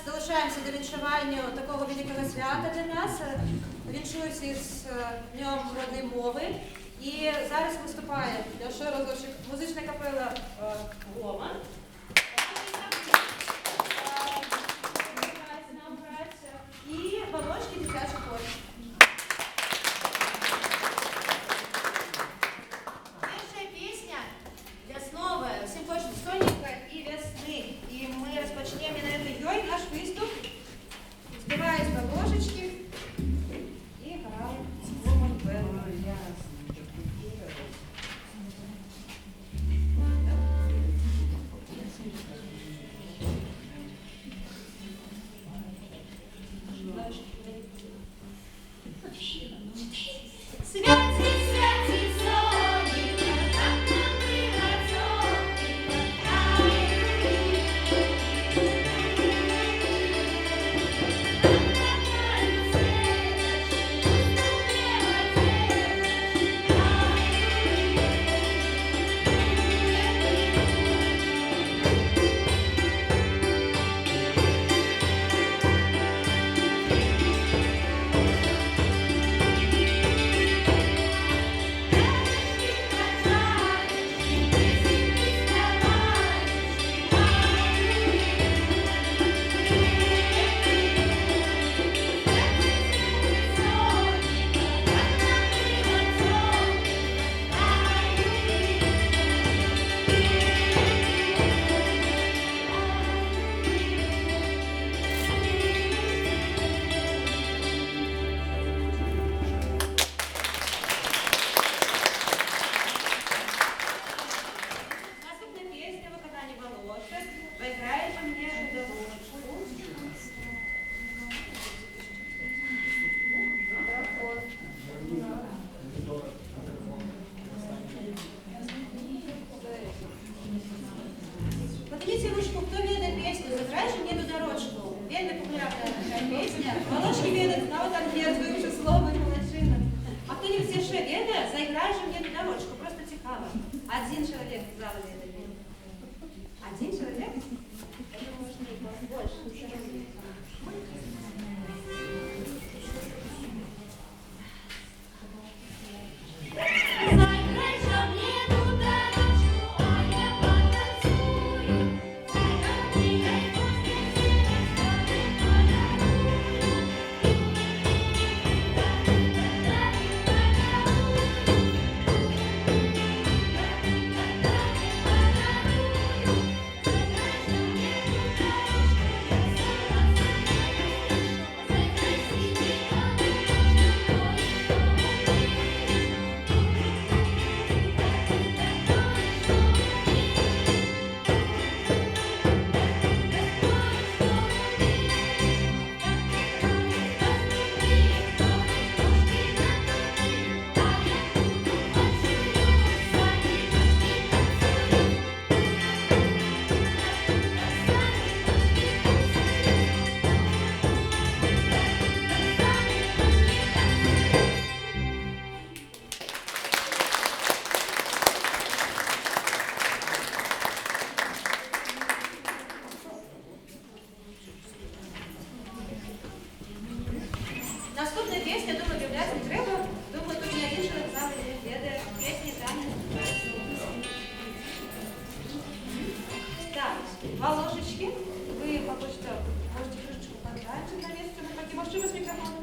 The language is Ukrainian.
долучаємося до віншування такого великого свята для нас. Віншуюся з Днем родної мови. І зараз виступає ще разочок музична капела «Гома». І «Волошки» дитячий хор. Перша пісня весновая, всім хочеться сонечка і весни. І ми розпочнемо на цей наш виступ. Співають «Волошечки» і грають «Гомон Белла». Поднимите ручку, кто ведает песню «Заграй же мне ту дорожку». Вельми популярная такая песня. Волошки ведают, а вот там нет, вы уже слово и молодчина. А кто-нибудь ще ведает «Заграй же мне ту дорожку». Просто цікаво. Один человек в зале ведает. Один человек? Я думаю, может, не больше. Наступна пісня, думаю, об'являти не треба. Думаю, тут не один чоловік зали веде пісні Таня. Так, «Волошечки». Вы можете крышечку подальше на месте. Может, у вас микрофон?